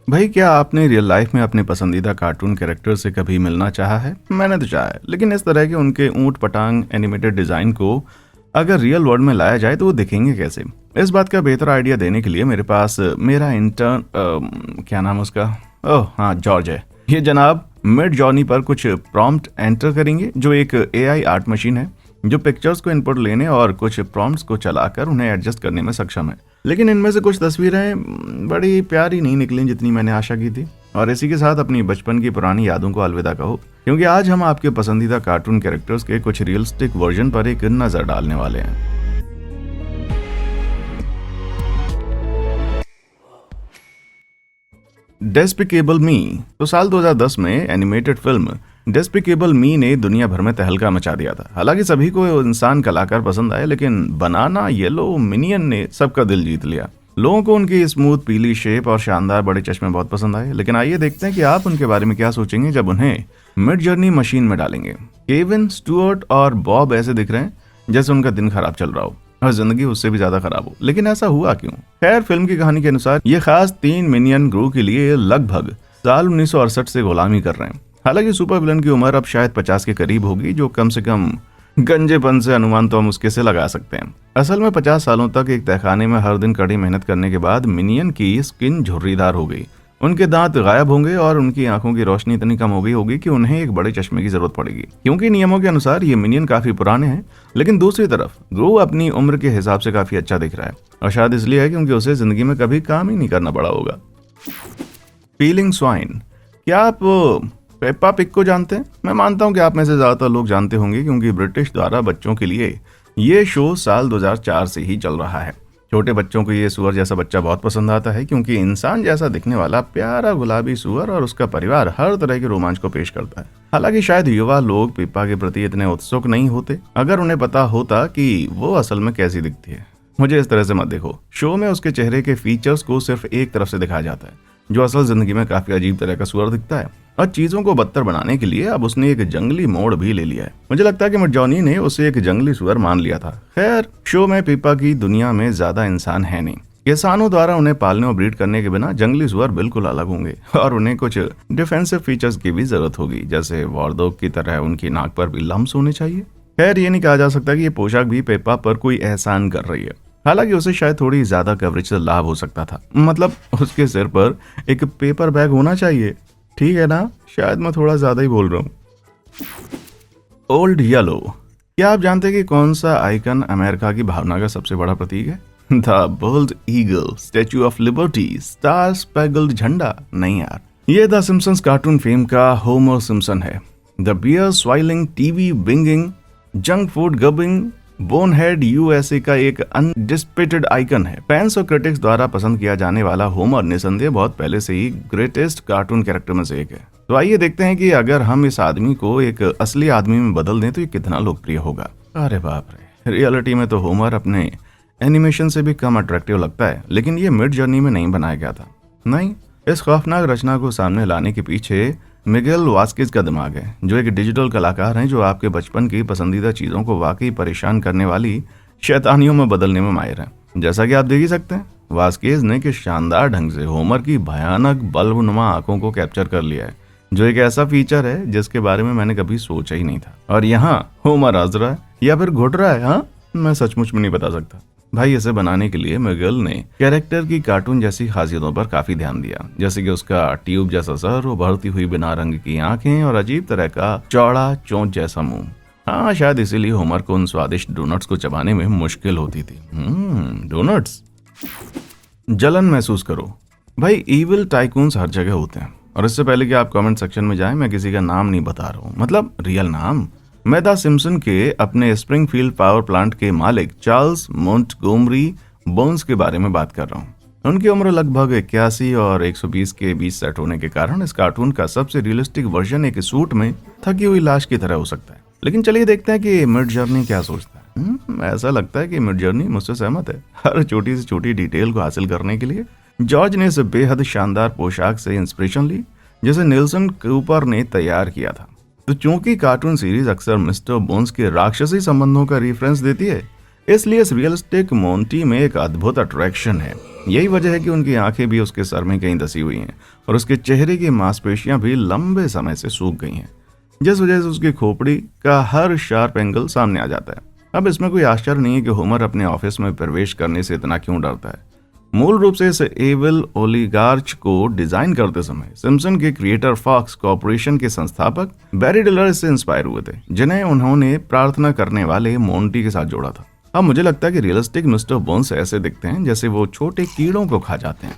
भाई क्या आपने रियल लाइफ में अपने पसंदीदा कार्टून कैरेक्टर से कभी मिलना चाहा है? मैंने तो चाहा है, लेकिन इस तरह के उनके ऊंट पटांग एनिमेटेड डिजाइन को अगर रियल वर्ल्ड में लाया जाए तो वो दिखेंगे कैसे? इस बात का बेहतर आइडिया देने के लिए मेरे पास मेरा इंटर्न क्या नाम है उसका, ओह हाँ, जॉर्ज है। ये जनाब मिड जॉर्नी पर कुछ प्रॉम्प्ट एंटर करेंगे, जो एक एआई आर्ट मशीन है जो पिक्चर्स को इनपुट लेने और कुछ प्रॉम्प्ट्स को चलाकर उन्हें एडजस्ट करने में सक्षम है। लेकिन इनमें से कुछ तस्वीरें बड़ी प्यारी नहीं निकली जितनी मैंने आशा की थी, और इसी के साथ अपनी बचपन की पुरानी यादों को अलविदा कहो, क्योंकि आज हम आपके पसंदीदा कार्टून कैरेक्टर्स के कुछ रियलिस्टिक वर्जन पर एक नजर डालने वाले हैं। डेस्पिकेबल मी। तो साल 2010 में एनिमेटेड फिल्म डेस्पिकेबल मी ने दुनिया भर में तहलका मचा दिया था। हालांकि सभी को इंसान कलाकार पसंद आए, लेकिन बनाना येलो मिनियन ने सबका दिल जीत लिया। लोगों को उनकी स्मूथ पीली शेप और शानदार बड़े चश्मे बहुत पसंद आए। लेकिन आइए देखते हैं कि आप उनके बारे में क्या सोचेंगे जब उन्हें मिड जर्नी मशीन में डालेंगे। केविन, स्टुअर्ट और बॉब ऐसे दिख रहे हैं जैसे उनका दिन खराब चल रहा हो और जिंदगी उससे भी ज्यादा खराब हो। लेकिन ऐसा हुआ क्यों? खैर, फिल्म की कहानी के अनुसार ये खास 3 मिनियन ग्रू के लिए लगभग साल 1968 से गुलामी कर रहे हैं। हालांकि सुपर विलन की उम्र अब शायद 50 के करीब होगी, जो कम से कम गंजेपन से अनुमान तो हम उसके से लगा सकते हैं। असल में 50 सालों तक एक तहखाने में हर दिन कड़ी मेहनत करने के बाद मिनियन की स्किन झुर्रीदार हो गई, उनके दांत गायब होंगे और उनकी आंखों की रोशनी इतनी कम हो गई होगी कि उन्हें एक बड़े चश्मे की जरूरत पड़ेगी। क्योंकि नियमों के अनुसार ये मिनियन काफी पुराने हैं, लेकिन दूसरी तरफ ग्रू अपनी उम्र के हिसाब से काफी अच्छा दिख रहा है, और शायद इसलिए है क्योंकि उसे जिंदगी में कभी काम ही नहीं करना पड़ा होगा। Feeling swine. क्या आप पेप्पा पिग को जानते हैं? मैं मानता हूं कि आप में से ज्यादातर लोग जानते होंगे, क्योंकि ब्रिटिश द्वारा बच्चों के लिए ये शो साल 2004 से ही चल रहा है। छोटे बच्चों को ये सुअर जैसा बच्चा बहुत पसंद आता है, क्योंकि इंसान जैसा दिखने वाला प्यारा गुलाबी सुअर और उसका परिवार हर तरह के रोमांच को पेश करता है। हालांकि शायद युवा लोग पिप्पा के प्रति इतने उत्सुक नहीं होते अगर उन्हें पता होता कि वो असल में कैसी दिखती है। मुझे इस तरह से मत देखो। शो में उसके चेहरे के फीचर्स को सिर्फ एक तरफ से दिखाया जाता है, जो असल जिंदगी में काफी अजीब तरह का सुअर दिखता है, और चीजों को बदतर बनाने के लिए अब उसने एक जंगली मोड़ भी ले लिया है। मुझे लगता है कि मिडजॉर्नी ने उसे एक जंगली सुअर मान लिया था। खैर, शो में पिप्पा की दुनिया में ज्यादा इंसान है नहीं। किसानों द्वारा उन्हें पालने और ब्रीड करने के बिना जंगली सुअर बिल्कुल अलग होंगे, और उन्हें कुछ डिफेंसिव फीचर्स की भी जरूरत होगी, जैसे वॉरडॉग की तरह उनकी नाक पर भी लम्स होने चाहिए। खैर, ये नहीं कहा जा सकता कि ये पोशाक भी पिप्पा पर कोई एहसान कर रही है। हालांकि उसे शायद थोड़ी ज्यादा कवरेज से लाभ हो सकता था, मतलब उसके सिर पर एक पेपर बैग होना चाहिए। ठीक है ना? शायद मैं थोड़ा ज्यादा ही बोल रहा हूँ। Old yellow. क्या आप जानते हैं कि कौन सा आइकन अमेरिका की भावना का सबसे बड़ा प्रतीक है? The bald eagle, statue of liberty, star spangled झंडा। नहीं यार, ये द सिम्पसन्स कार्टून फेम का होमर सिम्पसन है। The beer swilling, TV binging, junk food gobbling, bonehead USA का एक अनडिस्प्यूटेड आइकन है। फैंस और क्रिटिक्स द्वारा पसंद किया जाने वाला होमर निसंदेह बहुत पहले से ही ग्रेटेस्ट कार्टून कैरेक्टर में से एक है। तो आइए देखते हैं कि अगर हम इस आदमी को एक असली आदमी में बदल दें तो ये कितना लोकप्रिय होगा। अरे बाप रे, रियलिटी में तो होमर अपने एनिमेशन से भी कम अट्रैक्टिव लगता है, लेकिन ये मिड जर्नी में नहीं बनाया गया था। नहीं, इस खौफनाक रचना को सामने लाने के पीछे मिगेल वास्केज का दिमाग है, जो एक डिजिटल कलाकार हैं जो आपके बचपन की पसंदीदा चीजों को वाकई परेशान करने वाली शैतानियों में बदलने में माहिर हैं। जैसा कि आप देख ही सकते हैं, वास्केज ने किस शानदार ढंग से होमर की भयानक बल्बनुमा आंखों को कैप्चर कर लिया है, जो एक ऐसा फीचर है जिसके बारे में मैंने कभी सोचा ही नहीं था। और यहाँ होमर हंस रहा है या फिर घुट रहा है, हाँ, मैं सचमुच में नहीं बता सकता। भाई, इसे बनाने के लिए मिगेल ने कैरेक्टर की कार्टून जैसी खासियतों पर काफी ध्यान दिया, जैसे कि उसका ट्यूब जैसा सर, उभरती हुई बिना रंग की आंखें और अजीब तरह का चौड़ा चोंच जैसा मुंह। हाँ, शायद इसीलिए होमर को उन स्वादिष्ट डोनट्स को चबाने में मुश्किल होती थी। डोनट्स। जलन महसूस करो। भाई, इविल टाइकून्स हर जगह होते हैं, और इससे पहले कि आप कमेंट सेक्शन में जाएं, मैं किसी का नाम नहीं बता रहा हूँ, मतलब रियल नाम। मैं द सिम्पसन के अपने स्प्रिंगफील्ड पावर प्लांट के मालिक चार्ल्स मोंटगोमरी बोन्स के बारे में बात कर रहा हूँ। उनकी उम्र लगभग 81 और 120 के बीच सेट होने के कारण इस कार्टून का सबसे रियलिस्टिक वर्जन एक सूट में थकी हुई लाश की तरह हो सकता है। लेकिन चलिए देखते हैं कि मिड जर्नी क्या सोचता है। ऐसा लगता है कि मिड जर्नी मुझसे सहमत है, हर छोटी से छोटी डिटेल को हासिल करने के लिए। जॉर्ज ने इस बेहद शानदार पोशाक से इंस्पिरेशन ली, जिसे नेल्सन कूपर ने तैयार किया था। तो चूंकि कार्टून सीरीज अक्सर मिस्टर बोन्स के राक्षसी संबंधों का रेफरेंस देती है, इसलिए इस रियलिस्टिक मोंटी में एक अद्भुत अट्रैक्शन है। यही वजह है कि उनकी आंखें भी उसके सर में कहीं धसी हुई हैं और उसके चेहरे की मांसपेशियां भी लंबे समय से सूख गई हैं, जिस वजह से उसकी खोपड़ी का हर शार्प एंगल सामने आ जाता है। अब इसमें कोई आश्चर्य नहीं है कि होमर अपने ऑफिस में प्रवेश करने से इतना क्यों डरता है। मूल रूप से इस एविल ओलिगार्च को डिजाइन करते समय सिम्पसन के क्रिएटर फॉक्स कॉर्पोरेशन के संस्थापक बैरी डिलर इससे इंस्पायर हुए थे, जिन्हें उन्होंने प्रार्थना करने वाले मोंटी के साथ जोड़ा था। अब मुझे लगता है कि रियलिस्टिक मिस्टर बोन्स ऐसे दिखते हैं जैसे वो छोटे कीड़ों को खा जाते हैं।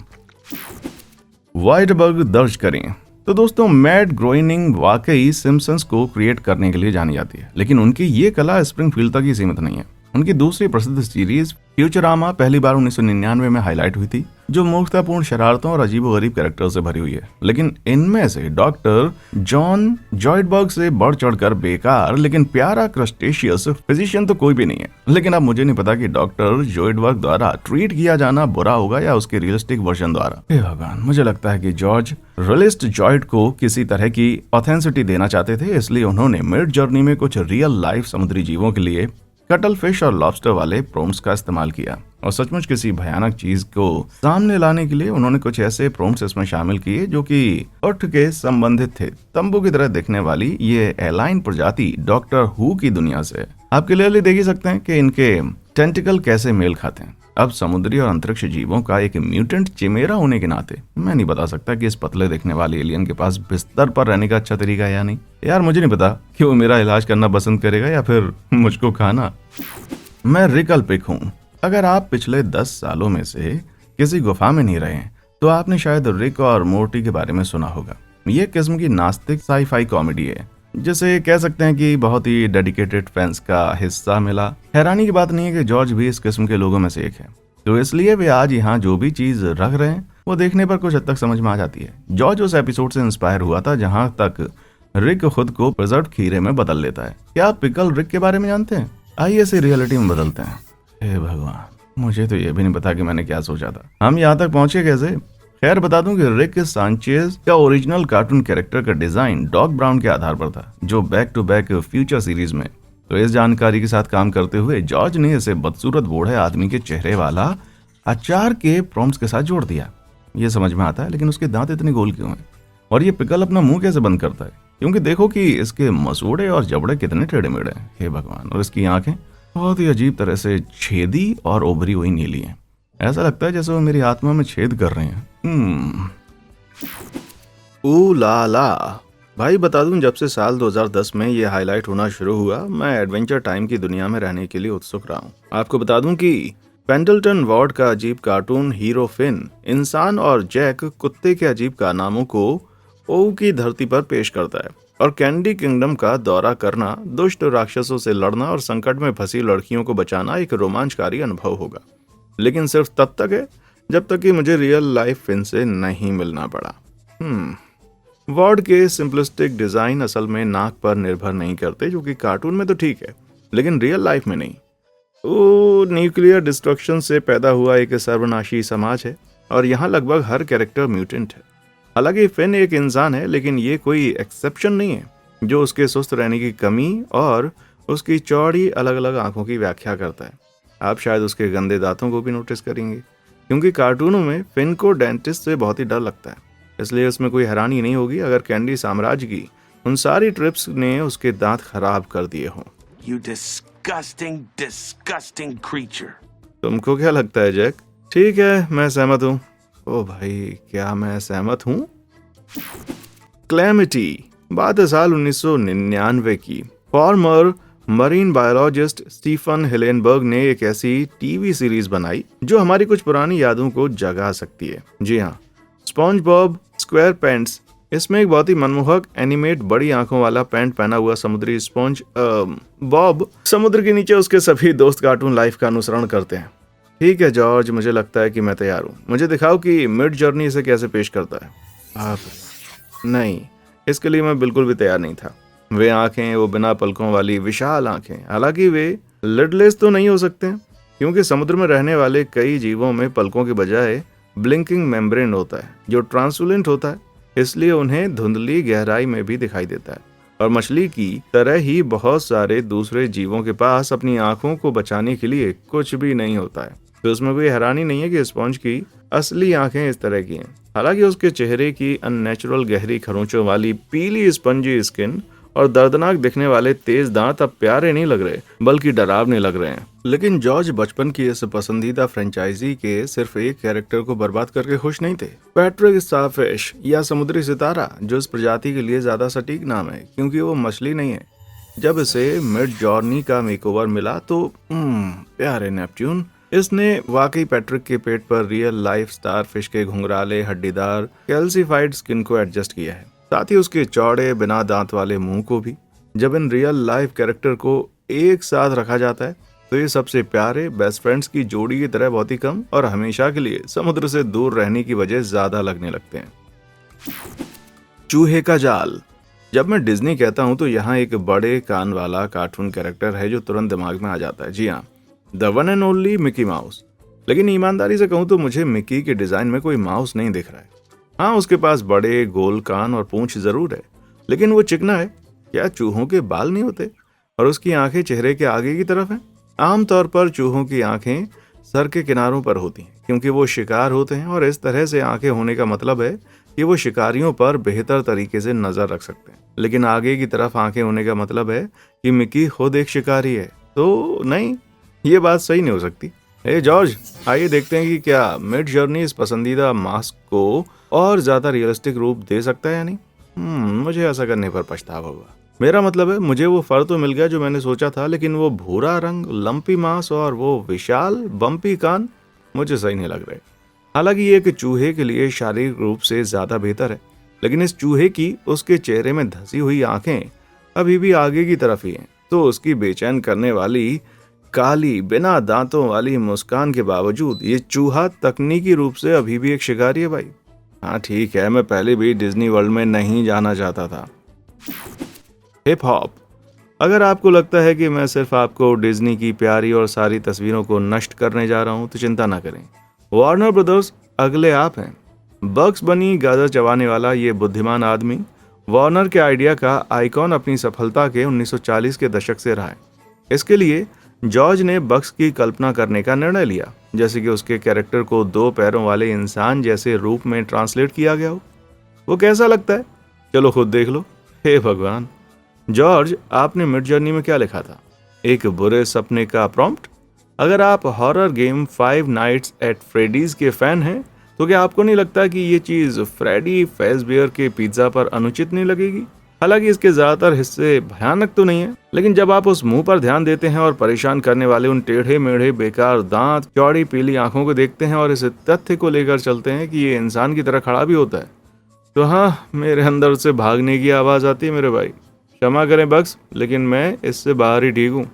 व्हाइट बग दर्ज करें। तो दोस्तों, मैट ग्रोइनिंग वाकई सिम्पसन्स को क्रिएट करने के लिए जानी जाती है, लेकिन उनकी ये कला स्प्रिंगफील्ड तक ही सीमित नहीं है। उनकी दूसरी प्रसिद्ध सीरीज फ्यूचरामा पहली बार 1999 में हाईलाइट हुई थी, जो मूर्खतापूर्ण शरारतों और अजीबोगरीब कैरेक्टर से भरी हुई है। लेकिन इनमें से डॉक्टर जॉन जॉइडबर्ग से बढ़ चढ़कर बेकार लेकिन प्यारा क्रस्टेशियस फिजिशियन तो कोई भी नहीं है। लेकिन अब मुझे नहीं पता कि डॉक्टर जॉइडबर्ग द्वारा ट्रीट किया जाना बुरा होगा या उसके रियलिस्टिक वर्जन द्वारा। हे भगवान, मुझे लगता है कि जॉर्ज रियलिस्ट जॉइड को किसी तरह की ऑथेंसिटी देना चाहते थे, इसलिए उन्होंने मिड जर्नी में कुछ रियल लाइफ समुद्री जीवों के लिए कटल फिश और लॉबस्टर वाले प्रॉम्प्ट्स का इस्तेमाल किया। और सचमुच किसी भयानक चीज को सामने लाने के लिए उन्होंने कुछ ऐसे प्रॉम्प्ट्स इसमें शामिल किए जो कि अर्थ के संबंधित थे। तंबू की तरह दिखने वाली ये एलाइन प्रजाति डॉक्टर हु की दुनिया से आप क्लियरली देख ही सकते हैं कि इनके टेंटिकल कैसे मेल खाते हैं। अब समुद्री और अंतरिक्ष जीवों का एक म्यूटेंट चिमेरा होने के नाते मैं नहीं बता सकता कि इस पतले दिखने वाले एलियन के पास बिस्तर पर रहने का अच्छा तरीका है या नहीं। यार, मुझे नहीं पता कि वो मेरा इलाज करना पसंद करेगा या फिर मुझको खाना। मैं रिकल्पिक हूँ। अगर आप पिछले 10 सालों में से किसी गुफा में नहीं रहे हैं तो आपने शायद रिक और मोर्टी के बारे में सुना होगा। ये किस्म की नास्तिक साई-फाई कॉमेडी है, जिसे कह सकते हैं कि बहुत ही डेडिकेटेड फैंस का हिस्सा मिला। हैरानी की बात नहीं है कि जॉर्ज भी इस किस्म के लोगों में से एक है, तो इसलिए वे आज यहाँ जो भी चीज रख रहे हैं वो देखने पर कुछ हद तक समझ में आ जाती है। जॉर्ज उस एपिसोड से इंस्पायर हुआ था जहां तक रिक खुद को प्रिजर्व खीरे में बदल लेता है। क्या आप पिकल रिक के बारे में जानते हैं? आइए इसे रियलिटी में बदलते हैं। हे भगवान, मुझे तो ये भी नहीं पता कि मैंने क्या सोचा था। हम यहाँ तक पहुंचे कैसे? खैर, बता दूं कि रिक सांचेज का ओरिजिनल कार्टून कैरेक्टर का डिजाइन डॉग ब्राउन के आधार पर था, जो back to back future series में। तो इस जानकारी के साथ काम करते हुए जॉर्ज ने इसे बदसूरत बूढ़े आदमी के चेहरे वाला अचार के प्रॉम्प्ट्स के साथ जोड़ दिया। ये समझ में आता है, लेकिन उसके दांत इतने गोल क्यों हैं? और ये पिकल अपना मुंह कैसे बंद करता है? क्योंकि देखो कि इसके मसूड़े और जबड़े कितने टेढ़े मेढ़े हैं। हे भगवान, और इसकी आंखें बहुत ही अजीब तरह से छेदी और उभरी हुई नीली हैं। ऐसा लगता है जैसे वो मेरी आत्मा में छेद कर रहे हैं। ओ ला ला भाई, बता दूं, जब से साल 2010 में ये हाईलाइट होना शुरू हुआ, मैं एडवेंचर टाइम की दुनिया में रहने के लिए उत्सुक रहा हूँ। आपको बता दूं कि पेंडल्टन वार्ड का अजीब कार्टून हीरो फिन इंसान और जैक कुत्ते के अजीब कारनामों को ओऊ की धरती पर पेश करता है, और कैंडी किंगडम का दौरा करना, दुष्ट राक्षसों से लड़ना और संकट में फंसी लड़कियों को बचाना एक रोमांचकारी अनुभव होगा। लेकिन सिर्फ तब तक है जब तक कि मुझे रियल लाइफ फिन से नहीं मिलना पड़ा। वार्ड के सिंपलिस्टिक डिजाइन असल में नाक पर निर्भर नहीं करते, जो कि कार्टून में तो ठीक है, लेकिन रियल लाइफ में नहीं। वो न्यूक्लियर डिस्ट्रक्शन से पैदा हुआ एक सर्वनाशी समाज है, और यहाँ लगभग हर कैरेक्टर म्यूटेंट है। हालांकि फिन एक इंसान है, लेकिन ये कोई एक्सेप्शन नहीं है जो उसके सुस्त रहने की कमी और उसकी चौड़ी अलग अलग आंखों की व्याख्या करता है। आप शायद उसके गंदे दांतों को भी नोटिस करेंगे, क्योंकि कार्टूनों में फिन को डेंटिस्ट से बहुत ही डर लगता है। इसलिए उसमें कोई हैरानी नहीं होगी अगर कैंडी साम्राज्य की उन सारी ट्रिप्स ने उसके दांत खराब कर दिए हों। You disgusting, disgusting creature. तुमको क्या लगता है जैक? ठीक है, मैं सहमत हूँ। ओ भाई, क्या मैं सहमत हूँ? क्लैमिटी। बात है साल 1999 की। फॉर्मर मरीन बायोलॉजिस्ट स्टीफन हिलेनबर्ग ने एक ऐसी टीवी सीरीज बनाई जो हमारी कुछ पुरानी यादों को जगा सकती है। जी हाँ, स्पॉन्ज बॉब स्क्वायर पैंट्स। इसमें एक बहुत ही मनमोहक एनिमेट बड़ी आंखों वाला पैंट पहना हुआ समुद्री स्पॉन्ज बॉब समुद्र के नीचे उसके सभी दोस्त कार्टून लाइफ का अनुसरण करते हैं। ठीक है जॉर्ज, मुझे लगता है कि मैं तैयार हूँ। मुझे दिखाओ कि मिड जर्नी इसे कैसे पेश करता है। आप नहीं, इसके लिए मैं बिल्कुल भी तैयार नहीं था। वे आंखें, वो बिना पलकों वाली विशाल आंखें, हालांकि वे लिडलेस तो नहीं हो सकते, क्योंकि समुद्र में रहने वाले कई जीवों में पलकों के बजाय ब्लिंकिंग मेम्ब्रेन होता है जो ट्रांसलूसेंट होता है, इसलिए उन्हें धुंधली गहराई में भी दिखाई देता है। और मछली की तरह ही बहुत सारे दूसरे जीवों के पास अपनी आंखों को बचाने के लिए कुछ भी नहीं होता है। तो उसमें कोई हैरानी नहीं है कि स्पंज की असली आंखें इस तरह की हैं। हालांकि उसके चेहरे की अननेचुरल गहरी खरोंचों वाली पीली स्पंजी स्किन और दर्दनाक दिखने वाले तेज दांत अब प्यारे नहीं लग रहे बल्कि डरावने लग रहे हैं। लेकिन जॉर्ज बचपन की इस पसंदीदा फ्रेंचाइजी के सिर्फ एक कैरेक्टर को बर्बाद करके खुश नहीं थे। पैट्रिक स्टारफिश या समुद्री सितारा, जो इस प्रजाति के लिए ज्यादा सटीक नाम है क्योंकि वो मछली नहीं है। जब इसे मिडजॉर्नी का मेकओवर मिला तो प्यारे नेपच्यून, इसने वाकई पैट्रिक के पेट पर रियल लाइफ स्टारफिश के घुंघराले हड्डीदार कैल्सिफाइड स्किन को एडजस्ट किया है, साथ ही उसके चौड़े बिना दांत वाले मुंह को भी। जब इन रियल लाइफ कैरेक्टर को एक साथ रखा जाता है तो ये सबसे प्यारे बेस्ट फ्रेंड्स की जोड़ी की तरह बहुत ही कम और हमेशा के लिए समुद्र से दूर रहने की वजह ज्यादा लगने लगते हैं। चूहे का जाल। जब मैं डिज्नी कहता हूं तो यहाँ एक बड़े कान वाला कार्टून कैरेक्टर है जो तुरंत दिमाग में आ जाता है। जी हाँ, the one and only Mickey mouse. लेकिन ईमानदारी से कहूं तो मुझे मिकी के डिजाइन में कोई माउस नहीं दिख रहा है। हाँ, उसके पास बड़े गोल कान और पूंछ जरूर है, लेकिन वो चिकना है। क्या चूहों के बाल नहीं होते? और उसकी आंखें चेहरे के आगे की तरफ हैं। आमतौर पर चूहों की आंखें सर के किनारों पर होती हैं क्योंकि वो शिकार होते हैं, और इस तरह से आंखें होने का मतलब है कि वो शिकारियों पर बेहतर तरीके से नजर रख सकते हैं। लेकिन आगे की तरफ आंखें होने का मतलब है कि मिकी खुद एक शिकारी है। तो नहीं, ये बात सही नहीं हो सकती। जॉर्ज, आइए देखते हैं कि क्या मिडजॉर्नी इस पसंदीदा मास्क को और ज्यादा रियलिस्टिक रूप दे सकता है या नहीं। मुझे ऐसा करने पर पछतावा होगा। मेरा मतलब है, मुझे वो फर तो मिल गया जो मैंने सोचा था, लेकिन वो भूरा रंग, लंपी मांस और वो विशाल बम्पी कान मुझे सही नहीं लग रहे। हालांकि ये एक चूहे के लिए शारीरिक रूप से ज्यादा बेहतर है, लेकिन इस चूहे की उसके चेहरे में धसी हुई आंखें अभी भी आगे की तरफ ही हैं। तो उसकी बेचैन करने वाली काली बिना दांतों वाली मुस्कान के बावजूद ये चूहा तकनीकी रूप से अभी भी एक शिकारी है भाई। हाँ ठीक है, मैं पहले भी डिज्नी वर्ल्ड में नहीं जाना चाहता था। Hip hop. अगर आपको लगता है कि मैं सिर्फ आपको डिज्नी की प्यारी और सारी तस्वीरों को नष्ट करने जा रहा हूं तो चिंता ना करें, वार्नर ब्रदर्स अगले आप हैं। बग्स बनी गाजर चबाने वाला ये बुद्धिमान आदमी वार्नर के आइडिया का आइकॉन अपनी सफलता के 1940 के दशक से रहा है। इसके लिए जॉर्ज ने बग्स की कल्पना करने का निर्णय लिया, जैसे कि उसके कैरेक्टर को 2 पैरों वाले इंसान जैसे रूप में ट्रांसलेट किया गया हो। वो कैसा लगता है? चलो खुद देख लो। हे भगवान! जॉर्ज, आपने मिडजॉर्नी में क्या लिखा था? एक बुरे सपने का प्रॉम्प्ट? अगर आप horror game 5 nights at Freddy's के फैन हैं तो क्या आपको नहीं लगता कि ये चीज फ्रेडी फेज़बियर के पिज्जा पर अनुचित नहीं लगेगी? हालांकि इसके ज्यादातर हिस्से भयानक तो नहीं है, लेकिन जब आप उस मुंह पर ध्यान देते हैं और परेशान करने वाले उन टेढ़े मेढ़े बेकार दांत, चौड़ी पीली आंखों को देखते हैं और इस तथ्य को लेकर चलते हैं कि ये इंसान की तरह खड़ा भी होता है, तो हाँ, मेरे अंदर से भागने की आवाज आती है मेरे भाई। क्षमा करें बग्स, लेकिन मैं इससे बाहर ही ठीक हूँ।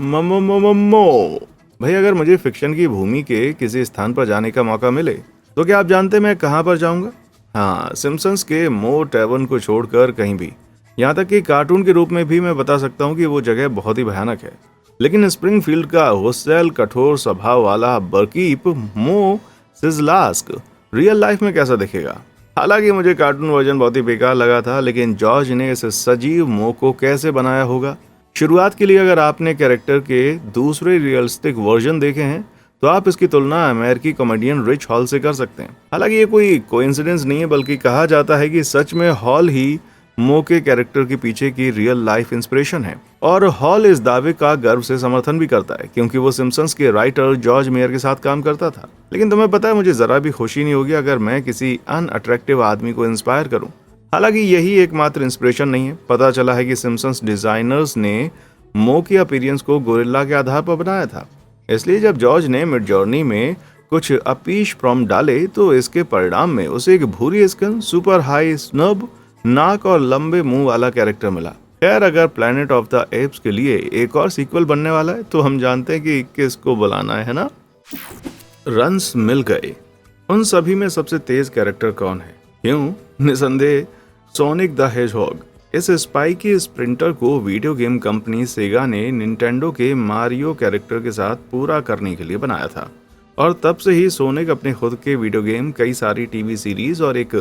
ममो भाई, अगर मुझे फिक्शन की भूमि के किसी स्थान पर जाने का मौका मिले तो क्या आप जानते मैं कहाँ पर जाऊंगा? हाँ, सिम्पसन्स के मो टैवर्न को छोड़कर कहीं भी। यहाँ तक कि कार्टून के रूप में भी मैं बता सकता हूँ कि वो जगह बहुत ही भयानक है। लेकिन स्प्रिंगफील्ड का गुस्सैल कठोर स्वभाव वाला बरकीप मो सिजलास्क रियल लाइफ में कैसा दिखेगा? हालांकि मुझे कार्टून वर्जन बहुत ही बेकार लगा था, लेकिन जॉर्ज ने इस सजीव मो को कैसे बनाया होगा। शुरुआत के लिए अगर आपने कैरेक्टर के दूसरे रियलिस्टिक वर्जन देखे हैं तो आप इसकी तुलना अमेरिकी कॉमेडियन रिच हॉल से कर सकते हैं। हालांकि ये कोई कोइंसिडेंस नहीं है, बल्कि कहा जाता है कि सच में हॉल ही मो के कैरेक्टर के पीछे की रियल लाइफ इंस्पिरेशन है। और हॉल इस दावे का गर्व से समर्थन भी करता है क्योंकि वो सिम्पसन्स के राइटर जॉर्ज मेयर के साथ काम करता था। लेकिन तुम्हें पता है, मुझे जरा भी खुशी नहीं होगी अगर मैं किसी अनअट्रैक्टिव आदमी को इंस्पायर करूं। हालांकि यही एकमात्र इंस्पिरेशन नहीं है। पता चला है कि सिम्पसन्स डिजाइनर्स ने मो की अपीयरेंस को गोरिल्ला के आधार पर बनाया था। इसलिए जब जॉर्ज ने मिडजॉर्नी में कुछ अपीश प्रॉम्प्ट डाले तो इसके परिणाम में उसे एक भूरी स्किन, सुपर हाई स्नब नाक और लंबे मुंह वाला कैरेक्टर मिला। खैर, अगर प्लैनेट ऑफ द एप्स के लिए एक और सीक्वल बनने वाला है तो हम जानते हैं कि किसको बुलाना है ना? रन्स मिल गए। उन सभी में सबसे तेज कैरेक्टर कौन है? क्यों? निसंदेह सोनिक द हेजहॉग। इस स्पाइकी स्प्रिंटर को वीडियो गेम कंपनी सेगा ने निंटेंडो के मारियो कैरेक्टर के साथ पूरा करने के लिए बनाया था, और तब से ही सोनिक अपने खुद के वीडियो गेम, कई सारी टीवी सीरीज और एक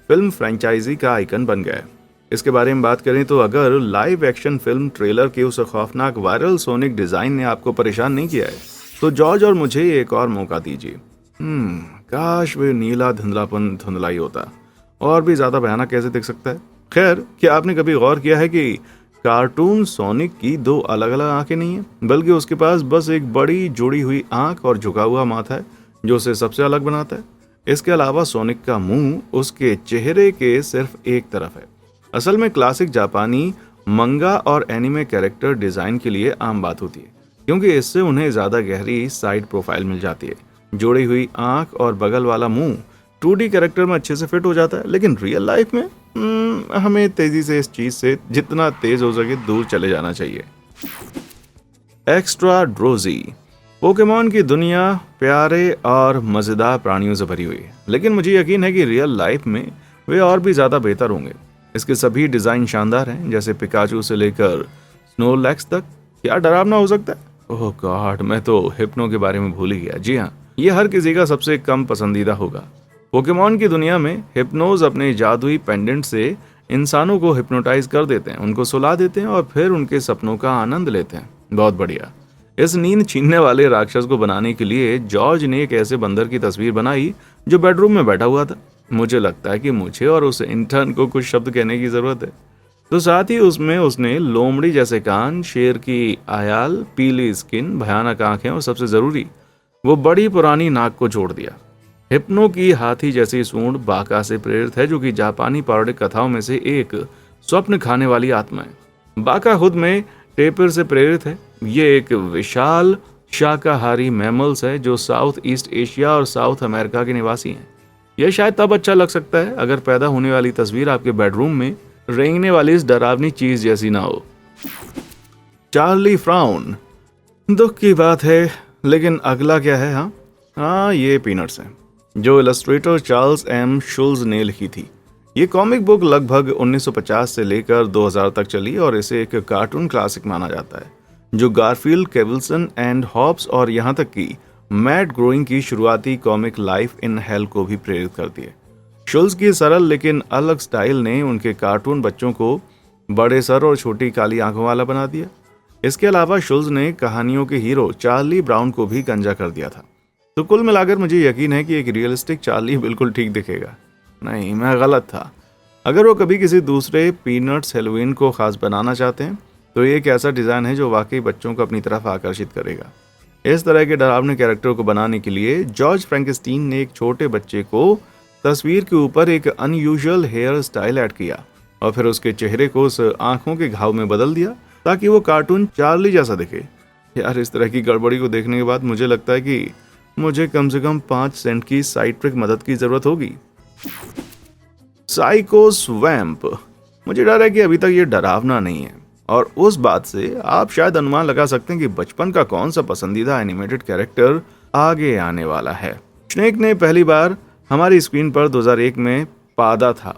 फिल्म फ्रेंचाइजी का आइकन बन गया। इसके बारे में बात करें तो अगर लाइव एक्शन फिल्म ट्रेलर के उस खौफनाक वायरल सोनिक डिजाइन ने आपको परेशान नहीं किया है तो जॉर्ज और मुझे एक और मौका दीजिए। काश वे नीला धुंधलापन धुंधलाई होता, और भी ज्यादा भयानक कैसे दिख सकता है। खैर, क्या आपने कभी गौर किया है कि कार्टून सोनिक की दो अलग अलग आंखें नहीं है, बल्कि उसके पास बस एक बड़ी जुड़ी हुई आंख और झुका हुआ माथा है जो उसे सबसे अलग बनाता है। इसके अलावा सोनिक का मुंह उसके चेहरे के सिर्फ एक तरफ है। असल में क्लासिक जापानी मंगा और एनिमे कैरेक्टर डिजाइन के लिए आम बात होती है, क्योंकि इससे उन्हें ज्यादा गहरी साइड प्रोफाइल मिल जाती है। जोड़ी हुई आंख और बगल वाला मुंह 2D कैरेक्टर में अच्छे से फिट हो जाता है, लेकिन रियल लाइफ में हमें तेजी से इस चीज से जितना तेज हो सके दूर चले जाना चाहिए। एक्स्ट्रा ड्रोजी। पोकेमॉन की दुनिया प्यारे और मजेदार प्राणियों से भरी हुई है, लेकिन मुझे यकीन है कि रियल लाइफ में वे और भी ज्यादा बेहतर होंगे। इसके सभी डिजाइन शानदार हैं, जैसे पिकाचू से लेकर स्नोलैक्स तक। क्या डरावना हो सकता है? ओह गॉड, मैं तो हिप्नो के बारे में भूल ही गया। जी हाँ, ये हर किसी का सबसे कम पसंदीदा होगा। पोकेमॉन की दुनिया में हिप्नोज अपने जादुई पेंडेंट से इंसानों को हिप्नोटाइज कर देते हैं, उनको सुला देते हैं और फिर उनके सपनों का आनंद लेते हैं। बहुत बढ़िया। इस नींद छीनने वाले राक्षस को बनाने के लिए जॉर्ज ने एक ऐसे बंदर की तस्वीर बनाई जो बेडरूम में बैठा हुआ था। मुझे लगता है कि मुझे और उस इंटर्न को कुछ शब्द कहने की जरूरत है। तो साथ ही उसमें उसने लोमड़ी जैसे कान, शेर की आयाल, पीली स्किन, भयानक आंखें और सबसे जरूरी वो बड़ी पुरानी नाक को जोड़ दिया। हिप्नो की हाथी जैसी सूंड बाका से प्रेरित है, जो कि जापानी पौराणिक कथाओं में से एक स्वप्न खाने वाली आत्मा है। बाका खुद में टेपर से प्रेरित है। ये एक विशाल शाकाहारी मैमल्स है जो साउथ ईस्ट एशिया और साउथ अमेरिका के निवासी हैं। यह शायद तब अच्छा लग सकता है अगर पैदा होने वाली तस्वीर आपके बेडरूम में रेंगने वाली इस डरावनी चीज जैसी ना हो। Charlie frown. दुख की बात है, लेकिन अगला क्या है? हाँ, ये पीनट्स है, जो इलस्ट्रेटर चार्ल्स एम शुल्ज ने लिखी थी। ये कॉमिक बुक लगभग 1950 से लेकर 2000 तक चली और इसे एक कार्टून क्लासिक माना जाता है, जो गारफील्ड, केविल्सन एंड हॉब्स और यहाँ तक कि मैट ग्रोइंग की शुरुआती कॉमिक लाइफ इन हेल को भी प्रेरित करती है। शुल्ज की सरल लेकिन अलग स्टाइल ने उनके कार्टून बच्चों को बड़े सर और छोटी काली आंखों वाला बना दिया। इसके अलावा शुल्ज ने कहानियों के हीरो चार्ली ब्राउन को भी गंजा कर दिया था। तो कुल मिलाकर मुझे यकीन है कि एक रियलिस्टिक चार्ली बिल्कुल ठीक दिखेगा। नहीं, मैं गलत था। अगर वो कभी किसी दूसरे पीनट्स हेलोवीन को खास बनाना चाहते हैं तो ये एक ऐसा डिज़ाइन है जो वाकई बच्चों को अपनी तरफ आकर्षित करेगा। इस तरह के डरावने कैरेक्टर को बनाने के लिए जॉर्ज फ्रैंकेनस्टीन ने एक छोटे बच्चे को तस्वीर के ऊपर एक अनयूजुअल हेयर स्टाइल ऐड किया और फिर उसके चेहरे को उस आंखों के घाव में बदल दिया ताकि वो कार्टून चार्ली जैसा दिखे। यार, इस तरह की गड़बड़ी को देखने के बाद मुझे लगता है कि मुझे कम से कम 5 सेंट की साइट्रिक मदद की जरूरत होगी। Psycho swamp. मुझे डर है कि अभी तक ये डरावना नहीं है, और उस बात से आप शायद अनुमान लगा सकते हैं कि बचपन का कौन सा पसंदीदा एनिमेटेड कैरेक्टर आगे आने वाला है। स्नेक ने पहली बार हमारी स्क्रीन पर 2001 में पादा था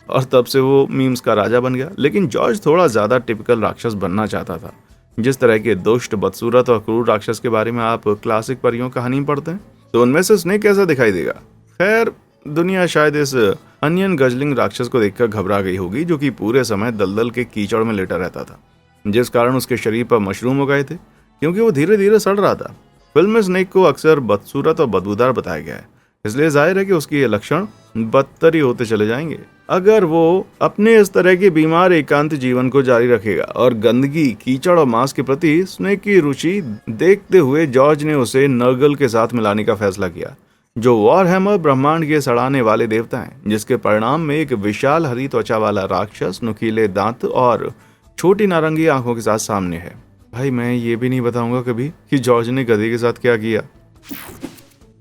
और तब से वो मीम्स का राजा बन गया। लेकिन जॉर्ज थोड़ा ज्यादा टिपिकल राक्षस बनना चाहता था। जिस तरह के दुष्ट, बदसूरत और क्रूर राक्षस के बारे में आप क्लासिक परियों कहानी में पढ़ते हैं, तो उनमें से स्नेक कैसा दिखाई देगा? खैर, दुनिया शायद इस अनियन गजलिंग राक्षस को देखकर घबरा गई होगी, जो कि पूरे समय दलदल के कीचड़ में लेटा रहता था, जिस कारण उसके शरीर पर मशरूम हो गए थे क्योंकि वो धीरे धीरे सड़ रहा था। फिल्म में स्नेक को अक्सर बदसूरत और बदबूदार बताया गया है, इसलिए जाहिर है कि उसके ये लक्षण बदतर ही होते चले जाएंगे अगर वो अपने इस तरह के बीमार एकांत जीवन को जारी रखेगा। और गंदगी, कीचड़ और मांस के प्रति स्नेक की रुचि देखते हुए जॉर्ज ने उसे नर्गल के साथ मिलाने का फैसला किया, जो वॉरहैमर ब्रह्मांड के सड़ाने वाले देवता हैं, जिसके परिणाम में एक विशाल हरी त्वचा वाला राक्षस, नुकीले दांत और छोटी नारंगी आंखों के साथ सामने है। भाई, मैं ये भी नहीं बताऊंगा कभी कि जॉर्ज ने गधे के साथ क्या किया।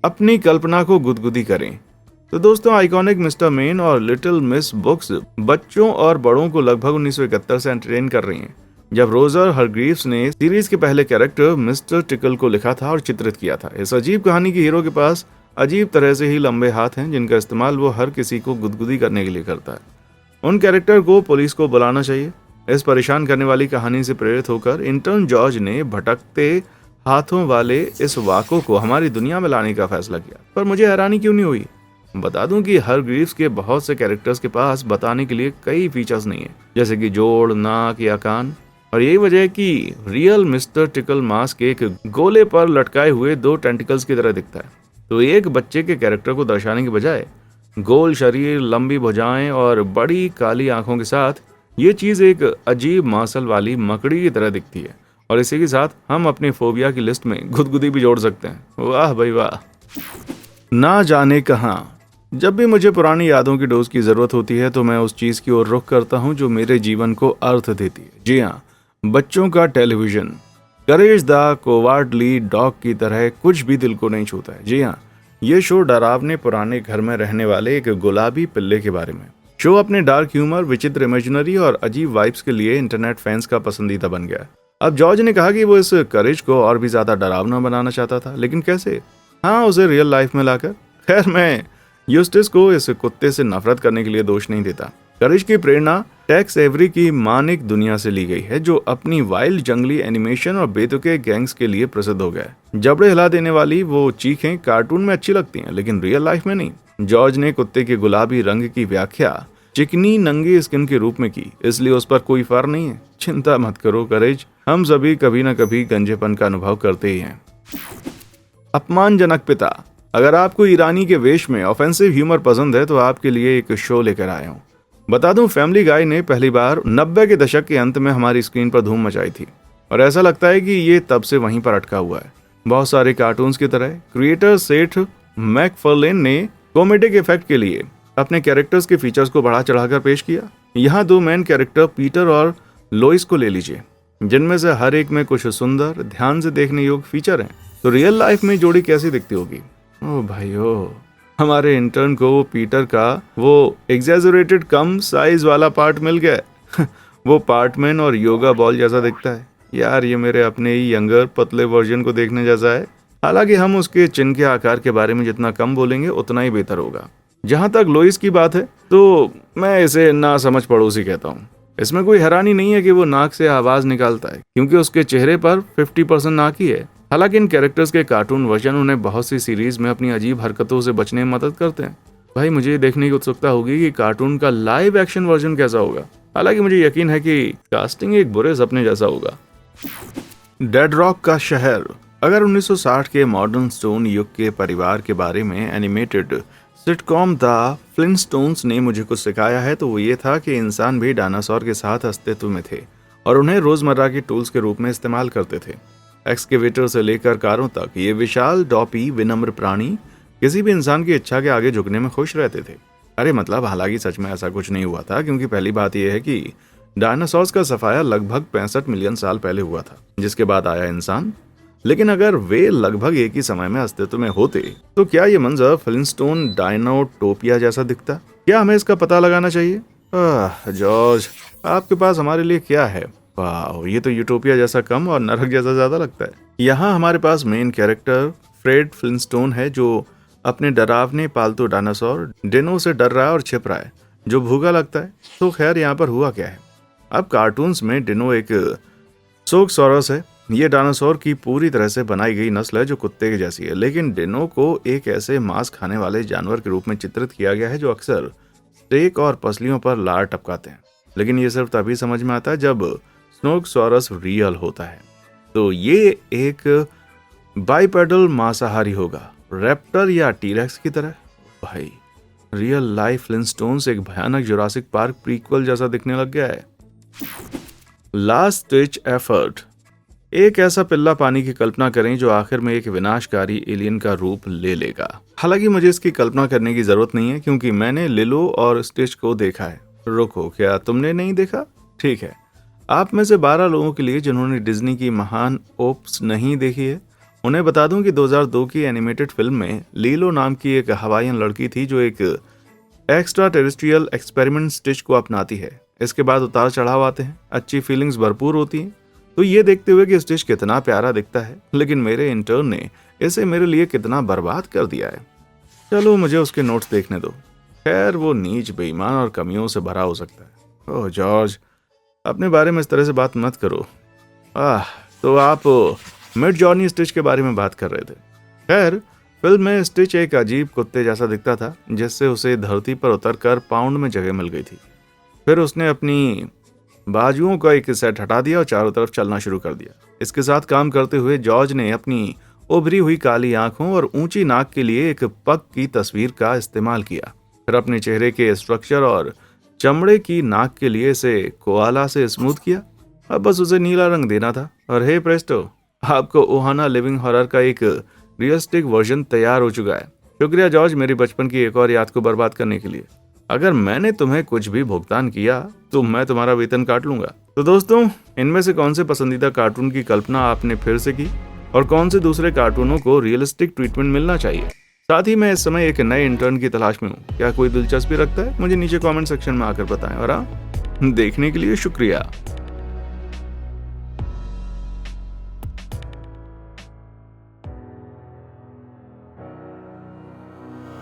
अपनी कल्पना को गुदगुदी करें। तो दोस्तों, आइकॉनिक मिस्टर मेन और लिटिल मिस बुक्स बच्चों और बड़ों को लगभग 1971 से एंटरटेन कर रही हैं, जब रोजर हरग्रीव्स ने सीरीज के पहले कैरेक्टर मिस्टर टिकल को लिखा था और चित्रित किया था। इस अजीब कहानी के हीरो के पास अजीब तरह से ही लंबे हाथ हैं, जिनका इस्तेमाल वो हर किसी को गुदगुदी करने के लिए करता है। उन कैरेक्टर को पुलिस को बुलाना चाहिए। इस परेशान करने वाली कहानी से प्रेरित होकर इंटर्न जॉर्ज ने भटकते हाथों वाले इस वाको को हमारी दुनिया में लाने का फैसला किया। पर मुझे हैरानी क्यों नहीं हुई? बता दूं कि हर ग्रीव्स के बहुत से कैरेक्टर्स के पास बताने के लिए कई फीचर्स नहीं है, जैसे कि जोड़, नाक या कान। और यही वजह है कि रियल मिस्टर टिकल मास्क एक गोले पर लटकाए हुए 2 टेंटिकल्स की तरह दिखता है। तो एक बच्चे के कैरेक्टर को दर्शाने के बजाय गोल शरीर, लंबी भुजाएं और बड़ी काली आंखों के साथ ये चीज एक अजीब मांसल वाली मकड़ी की तरह दिखती है। और इसी के साथ हम अपनी फोबिया की लिस्ट में गुदगुदी भी जोड़ सकते हैं। वाह भाई वाह। ना जाने कहां, जब भी मुझे पुरानी यादों की डोज की जरूरत होती है तो मैं उस चीज की ओर रुख करता हूं जो मेरे जीवन को अर्थ देती है। जी हाँ, बच्चों का टेलीविजन। करेज द कोवार्डली डॉग की तरह कुछ भी दिल को नहीं छूता है। जी हाँ, ये शो डरावने पुराने घर में रहने वाले एक गुलाबी पिल्ले के बारे में। शो अपने डार्क ह्यूमर, विचित्र इमेजिनरी और अजीब वाइब्स के लिए इंटरनेट फैंस का पसंदीदा बन गया। अब जॉर्ज ने कहा कि वो इस करेज को और भी ज्यादा डरावना बनाना चाहता था, लेकिन कैसे? हाँ, उसे रियल लाइफ में लाकर। खैर, मैं यूस्टिस को इस कुत्ते से नफरत करने के लिए दोष नहीं देता। करेज की प्रेरणा टेक्स एवरी की मानिक दुनिया से ली गई है, जो अपनी वाइल्ड जंगली एनिमेशन और बेतुके गैंग्स के लिए प्रसिद्ध हो गया है। जबड़े हिला देने वाली वो चीखें कार्टून में अच्छी लगती हैं, लेकिन रियल लाइफ में नहीं। जॉर्ज ने कुत्ते के गुलाबी रंग की व्याख्या चिकनी नंगी स्किन के रूप में की, इसलिए उस पर कोई फर नहीं है। चिंता मत करो करेज, हम सभी कभी न कभी गंजेपन का अनुभव करते ही हैं। अपमानजनक पिता। अगर आपको ईरानी के वेश में ऑफेंसिव ह्यूमर पसंद है तो आपके लिए एक शो लेकर आया हूँ। बता दूं, फैमिली गाय ने पहली बार 90 के दशक के अंत में हमारी स्क्रीन पर धूम मचाई थी, और ऐसा लगता है कि ये तब से वहीं पर अटका हुआ है। बहुत सारे कार्टून्स की तरह क्रिएटर सेठ मैकफर्लेन ने कॉमेडिक इफेक्ट के लिए अपने कैरेक्टर्स के फीचर्स को बढ़ा चढ़ाकर पेश किया। यहाँ 2 मेन कैरेक्टर पीटर और लोइस को ले लीजिए, जिनमें से हर एक में कुछ सुंदर, ध्यान से देखने योग्य फीचर हैं। तो रियल लाइफ में जोड़ी कैसी दिखती होगी? ओ भाई ओ, हमारे इंटर्न को पीटर का वो एग्जैजरेटेड कम साइज वाला पार्ट मिल गया। वो पार्टमैन और योगा बॉल जैसा दिखता है। यार, ये मेरे अपने ही यंगर पतले वर्जन को देखने जैसा है। हालांकि हम उसके चिन्ह के आकार के बारे में जितना कम बोलेंगे उतना ही बेहतर होगा। जहां तक लोइस की बात है तो मैं इसे ना समझ पड़ोसी कहता हूँ। इसमें कोई हैरानी नहीं है कि वो नाक से आवाज निकालता है, क्योंकि उसके चेहरे पर 50% नाक ही है। हालांकि इन कैरेक्टर्स के कार्टून वर्जन उन्हें बहुत सी सीरीज में अपनी अजीब हरकतों से बचने में मदद करते हैं। भाई, मुझे ये देखने की उत्सुकता होगी कि कार्टून का लाइव एक्शन वर्जन कैसा होगा। हालांकि मुझे यकीन है कि कास्टिंग एक बुरे सपने जैसा होगा। डेड रॉक का शहर। अगर 1960 के मॉडर्न स्टोन युग के परिवार के बारे में एनिमेटेड सिटकॉम द फ्लिंटस्टोन्स ने मुझे कुछ सिखाया है तो वो ये था कि इंसान भी डायनासोर के साथ अस्तित्व में थे और उन्हें रोजमर्रा के टूल्स के रूप में इस्तेमाल करते थे। एक्सकेवेटर से लेकर कारों तक ये विशाल डॉपी विनम्र प्राणी किसी भी इंसान की इच्छा के आगे झुकने में खुश रहते थे। अरे मतलब, हालांकि सच में ऐसा कुछ नहीं हुआ था, क्योंकि पहली बात यह है कि डायनासोर्स का सफाया लगभग 65 मिलियन साल पहले हुआ था, जिसके बाद आया इंसान। लेकिन अगर वे लगभग एक ही समय में अस्तित्व में होते तो क्या ये मंजर फ्लिंटस्टोन डायनोटोपिया जैसा दिखता? क्या हमें इसका पता लगाना चाहिए? जॉर्ज, आपके पास हमारे लिए क्या है? वाह, ये तो यूटोपिया जैसा कम और नरक जैसा ज्यादा लगता है। यहाँ हमारे पास मेन कैरेक्टर फ्रेड फ्लिंटस्टोन है, जो अपने डरावने पालतू डायनासोर डिनो से डर रहा है और छिप रहा है, जो भूखा लगता है। तो खैर, यहाँ पर हुआ क्या है? अब कार्टून्स में डिनो एक सोक्सोरस है। ये डायनासोर की पूरी तरह से बनाई गई नस्ल है जो कुत्ते के जैसी है, लेकिन डिनो को एक ऐसे मांस खाने वाले जानवर के रूप में चित्रित किया गया है जो अक्सर स्टेक और पसलियों पर लार टपकाते हैं। लेकिन ये सिर्फ तभी समझ में आता है जब स्नोक्सोरस रियल होता है। तो ये एक बाइपेडल मांसाहारी होगा, रैप्टर या टीरेक्स की तरह। भाई, रियल लाइफ फ्लिंटस्टोन्स एक भयानक जुरासिक पार्क प्रीक्वल जैसा दिखने लग गया है। Last stitch effort. एक ऐसा पिल्ला पानी की कल्पना करें जो आखिर में एक विनाशकारी एलियन का रूप ले लेगा। हालांकि मुझे इसकी कल्पना करने की जरूरत नहीं है, क्योंकि मैंने लिलो और स्टिच को देखा है। रुको, क्या तुमने नहीं देखा? ठीक है, आप में से 12 लोगों के लिए जिन्होंने डिज्नी की महान ओप्स नहीं देखी है, उन्हें बता दूं कि 2002 की एनिमेटेड फिल्म में लीलो नाम की एक हवाईयन लड़की थी जो एक एक्स्ट्रा टेरेस्ट्रियल एक्सपेरिमेंट स्टिच को अपनाती है। इसके बाद उतार चढ़ाव आते हैं, अच्छी फीलिंग्स भरपूर होती हैं। तो ये देखते हुए कि स्टिच कितना प्यारा दिखता है, लेकिन मेरे इंटर्न ने इसे मेरे लिए कितना बर्बाद कर दिया है। चलो, मुझे उसके नोट्स देखने दो। खैर, वो नीच, बेईमान और कमियों से भरा हो सकता है। ओह जॉर्ज, अपने बारे में इस तरह से बात मत करो। तो आप मिड जॉर्नी स्टिच के बारे में बात कर रहे थे। खैर, फिल्म में स्टिच एक अजीब कुत्ते जैसा दिखता था, जिससे उसे धरती पर उतरकर पाउंड में जगह मिल गई थी। फिर उसने अपनी बाजुओं का एक सेट हटा दिया और चारों तरफ चलना शुरू कर दिया। इसके साथ काम करते हुए जॉर्ज ने अपनी उभरी हुई काली आंखों और ऊंची नाक के लिए एक पग की तस्वीर का इस्तेमाल किया। फिर अपने चेहरे के स्ट्रक्चर और चमड़े की नाक के लिए इसे कोआला से स्मूथ किया। अब बस उसे नीला रंग देना था और हे प्रेस्टो, आपको ओहाना लिविंग हॉरर का एक रियलिस्टिक वर्जन तैयार हो चुका है। शुक्रिया जॉर्ज, मेरी बचपन की एक और याद को बर्बाद करने के लिए। अगर मैंने तुम्हें कुछ भी भुगतान किया तो मैं तुम्हारा वेतन काट लूंगा। तो दोस्तों, इनमें से कौन से पसंदीदा कार्टून की कल्पना आपने फिर से की और कौन से दूसरे कार्टूनों को रियलिस्टिक ट्रीटमेंट मिलना चाहिए? साथ ही मैं इस समय एक नए इंटर्न की तलाश में हूँ। क्या कोई दिलचस्पी रखता है? मुझे नीचे कमेंट सेक्शन में आकर बताएं। और हाँ, देखने के लिए शुक्रिया।